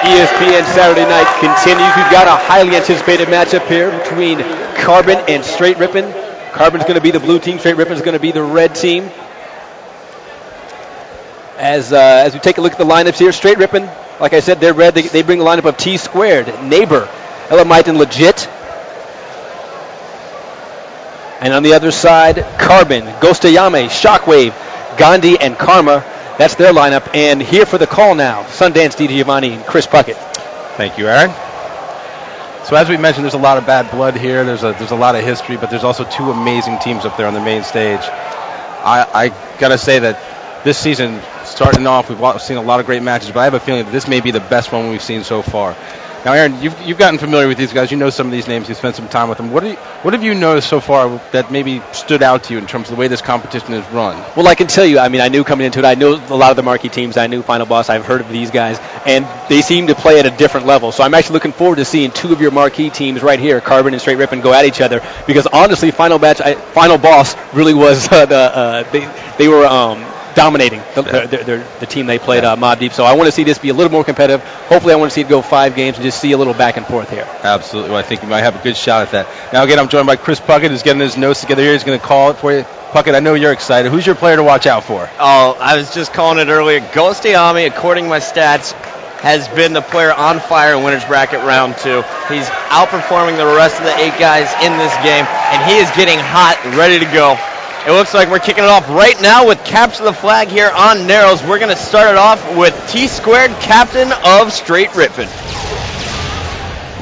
ESPN Saturday Night continues. We've got a highly anticipated matchup here between Carbon and Str8 Rippin. Carbon's going to be the blue team. Str8 Rippin's going to be the red team. As we take a look at the lineups here, Str8 Rippin, like I said, they're red. They bring the lineup of T2, Neighbor, Elamite, and Legit. And on the other side, Carbon, Ghostayame, Shockwave, Gandhi, and Karma. That's their lineup. And here for the call now, Sundance D. Giovanni and Chris Puckett. Thank you, Aaron. So as we mentioned, there's a lot of bad blood here. There's a lot of history, but there's also two amazing teams up there on the main stage. I got to say that this season, starting off, we've seen a lot of great matches, but I have a feeling that this may be the best one we've seen so far. Now, Aaron, you've gotten familiar with these guys. You know some of these names. You spent some time with them. What have you noticed so far that maybe stood out to you in terms of the way this competition is run? Well, I can tell you, I knew coming into it, I know a lot of the marquee teams. I knew Final Boss. I've heard of these guys, and they seem to play at a different level. So I'm actually looking forward to seeing two of your marquee teams right here, Carbon and Str8 Rippin, go at each other. Because honestly, Final Boss really was they were dominating the team they played, Mobb Deep. So I want to see this be a little more competitive. Hopefully I want to see it go 5 games and just see a little back and forth here. Absolutely. Well, I think you might have a good shot at that. Now, again, I'm joined by Chris Puckett, who's getting his notes together here. He's going to call it for you. Puckett, I know you're excited. Who's your player to watch out for? Oh, I was just calling it earlier. Ghostayame, according to my stats, has been the player on fire in winner's bracket round 2. He's outperforming the rest of the 8 guys in this game, and he is getting hot and ready to go. It looks like we're kicking it off right now with Capture the Flag here on Narrows. We're going to start it off with T2, captain of Str8 Rippin.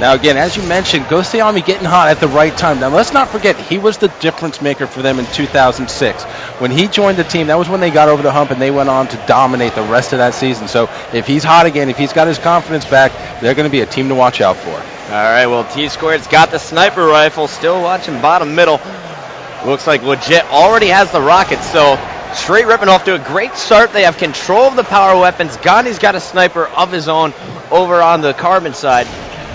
Now, again, as you mentioned, Ghostayame getting hot at the right time. Now, let's not forget, he was the difference maker for them in 2006. When he joined the team, that was when they got over the hump, and they went on to dominate the rest of that season. So if he's hot again, if he's got his confidence back, they're going to be a team to watch out for. All right, well, T2's got the sniper rifle, still watching bottom middle. Looks like Legit already has the rocket, so Str8 Rippin off to a great start. They have control of the power weapons. Gandhi's got a sniper of his own over on the Carbon side.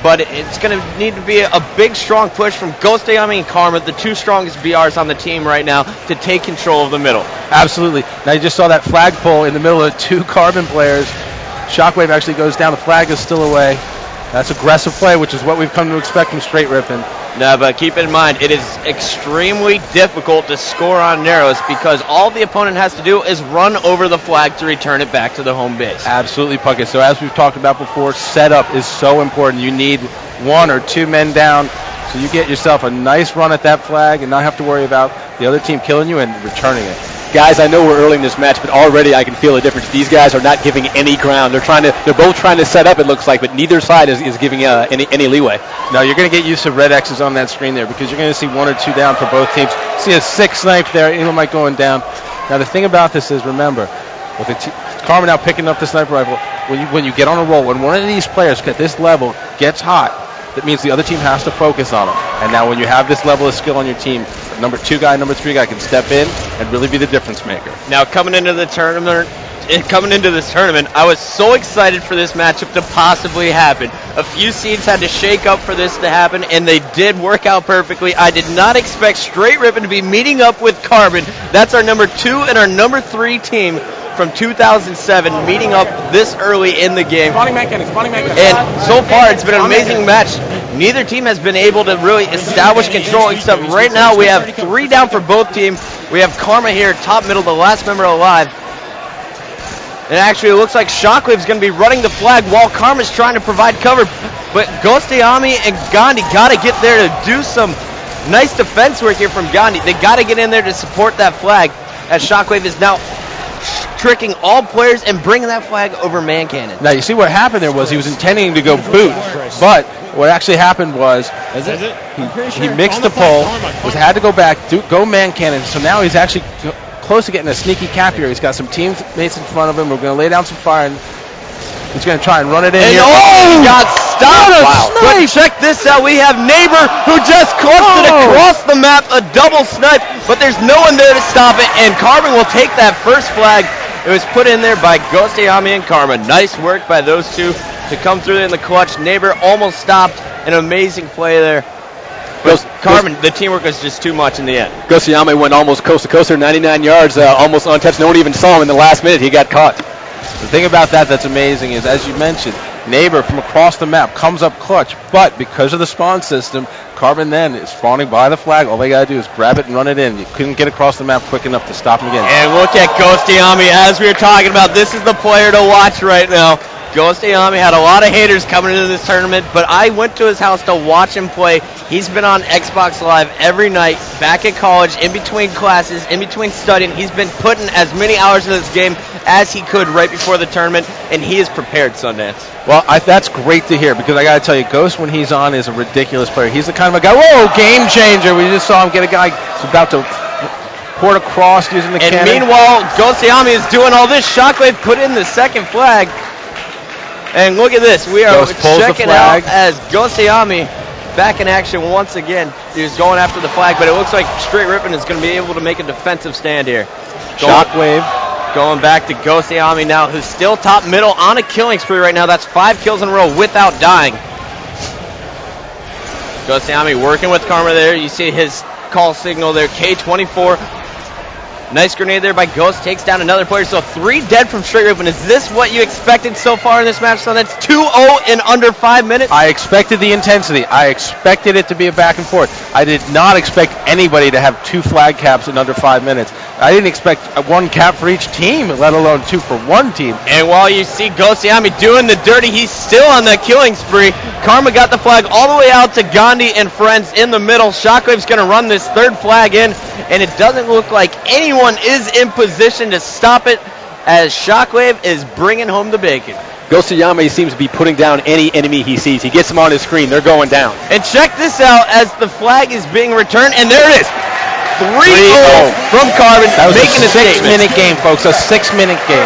But it's going to need to be a big, strong push from Ghostayame and Karma, the 2 strongest BRs on the team right now, to take control of the middle. Absolutely. Now you just saw that flagpole in the middle of 2 Carbon players. Shockwave actually goes down. The flag is still away. That's aggressive play, which is what we've come to expect from Str8 Rippin. No, but keep in mind, it is extremely difficult to score on Narrows because all the opponent has to do is run over the flag to return it back to the home base. Absolutely, Puckett. So as we've talked about before, setup is so important. You need 1 or 2 men down so you get yourself a nice run at that flag and not have to worry about the other team killing you and returning it. Guys, I know we're early in this match, but already I can feel a difference. These guys are not giving any ground. They're both trying to set up, it looks like, but neither side is giving any leeway. No, you're going to get used to red X's on that screen there because you're going to see 1 or 2 down for both teams. See a 6 snipe there, Elamite going down. Now the thing about this is, remember, with Karma now picking up the sniper rifle, when you get on a roll, when one of these players at this level gets hot, that means the other team has to focus on them. And now when you have this level of skill on your team, number 2 guy, number 3 guy can step in and really be the difference maker. Now coming into this tournament, I was so excited for this matchup to possibly happen. A few seeds had to shake up for this to happen, and they did work out perfectly. I did not expect Str8 Rippin to be meeting up with Carbon. That's our number 2 and our number 3 team from 2007 meeting up this early in the game. And so far it's been an amazing match. Neither team has been able to really establish control, except right now we have 3 down for both teams. We have Karma here, top middle, the last member alive. And actually it looks like Shockwave's going to be running the flag while Karma's trying to provide cover. But Ghostayame and Gandhi got to get there to do some nice defense work here from Gandhi. They got to get in there to support that flag, as Shockwave is now tricking all players and bringing that flag over man cannon. Now you see what happened there was he was intending to go boot, but what actually happened was he mixed the pole, had to go back, go man cannon, so now he's actually close to getting a sneaky cap here. He's got some teammates in front of him. We're going to lay down some fire, and he's going to try and run it in here. Oh, he got stopped. Wow. But check this out. We have Neighbor who just clutched it across the map, a double snipe, but there's no one there to stop it, and Carbon will take that first flag. It was put in there by Ghostayame and Karma. Nice work by those two to come through in the clutch. Neighbor almost stopped. An amazing play there. But Carbon, the teamwork was just too much in the end. Ghostayame went almost coast to coast there, 99 yards, almost untouched. No one even saw him in the last minute. He got caught. The thing about that's amazing is, as you mentioned, Neighbor from across the map comes up clutch, but because of the spawn system, Carbon then is spawning by the flag. All they got to do is grab it and run it in. You couldn't get across the map quick enough to stop him again. And look at Ghostyami, as we were talking about. This is the player to watch right now. Ghostyami had a lot of haters coming into this tournament, but I went to his house to watch him play. He's been on Xbox Live every night, back at college, in between classes, in between studying. He's been putting as many hours into this game as he could right before the tournament, and he is prepared, Sundance. Well, that's great to hear, because I got to tell you, Ghost, when he's on, is a ridiculous player. He's the kind of a guy, whoa, game changer. We just saw him get a guy who's about to port across using the cannon. And meanwhile, Ghostyami is doing all this. Shockwave put in the second flag. And look at this. We are checking out as Ghostyami back in action once again. He's going after the flag, but it looks like Str8 Rippin is going to be able to make a defensive stand here. Shockwave. Going back to Ghostyami now, who's still top middle on a killing spree right now. That's 5 kills in a row without dying. Ghostyami working with Karma there. You see his call signal there, K24. Nice grenade there by Ghost, takes down another player. So 3 dead from Str8 Rippin. Is this what you expected so far in this match? So that's 2-0 in under 5 minutes. I expected the intensity. I expected it to be a back and forth. I did not expect anybody to have 2 flag caps in under 5 minutes. I didn't expect 1 cap for each team, let alone 2 for one team. And while you see Ghostyami doing the dirty, he's still on that killing spree. Karma got the flag all the way out to Gandhi and friends in the middle. Shockwave's going to run this 3rd flag in, and it doesn't look like anyone is in position to stop it, as Shockwave is bringing home the bacon. Ghostyami seems to be putting down any enemy he sees. He gets them on his screen. They're going down. And check this out as the flag is being returned, and there it is. 3-0 from Carbon, That was making a a statement. 6-minute game, folks. A 6-minute game.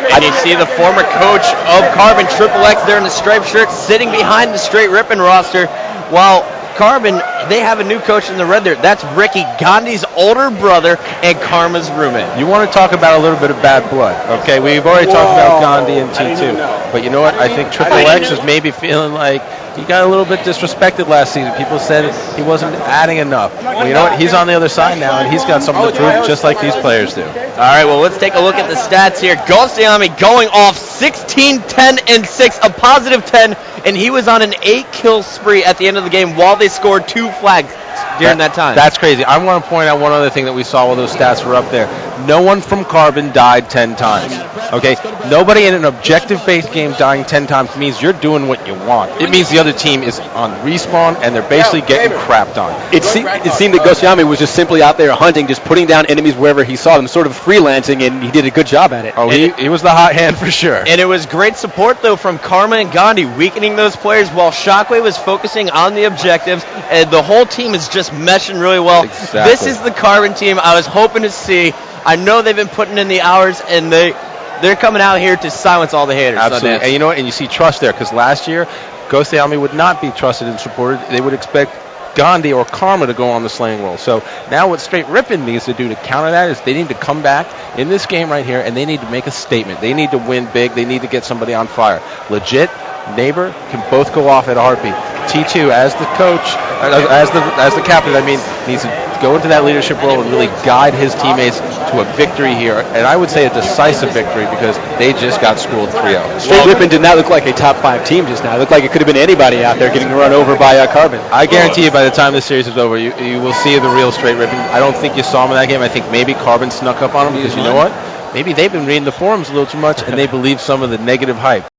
And you see the former coach of Carbon, Triple X, there in the striped shirt, sitting behind the Str8 Rippin roster, while Carbon, they have a new coach in the red there. That's Ricky, Gandhi's older brother and Karma's roommate. You want to talk about a little bit of bad blood, okay? We've already talked about Gandhi and T2. But you know what? I think Triple X is maybe feeling like he got a little bit disrespected last season. People said he wasn't adding enough. Well, you know what? He's on the other side now, and he's got something to prove, just like these players do. All right, well, let's take a look at the stats here. Ghostyami going off 16, 10, and 6, a positive 10, and he was on an 8-kill spree at the end of the game while they scored 2 flags during that time. That's crazy. I want to point out one other thing that we saw while those stats were up there. No one from Carbon died 10 times. Okay? Nobody in an objective-based game dying 10 times means you're doing what you want. It means the other team is on respawn, and they're basically getting crapped on. It seemed that Ghostyami was just simply out there hunting, just putting down enemies wherever he saw them, sort of freelancing, and he did a good job at it. Oh, he was the hot hand for sure. And it was great support, though, from Karma and Gandhi, weakening those players while Shockwave was focusing on the objectives, and the whole team is just meshing really well. Exactly. This is the Carbon team I was hoping to see. I know they've been putting in the hours, and they're coming out here to silence all the haters. Absolutely. And you know what? And you see trust there, because last year, Ghostyami would not be trusted and supported. They would expect Gandhi or Karma to go on the slaying role. So now what Str8 Rippin needs to do to counter that is they need to come back in this game right here, and they need to make a statement. They need to win big. They need to get somebody on fire. Legit, Neighbor can both go off at a heartbeat. T2, as the coach, as the captain, needs to go into that leadership role and really guide his teammates to a victory here. And I would say a decisive victory, because they just got schooled 3-0. Str8 Rippin did not look like a top 5 team just now. It looked like it could have been anybody out there getting run over by Carbon. I guarantee you by the time this series is over, you will see the real Str8 Rippin. I don't think you saw him in that game. I think maybe Carbon snuck up on him, because you know what? Maybe they've been reading the forums a little too much, and they believe some of the negative hype.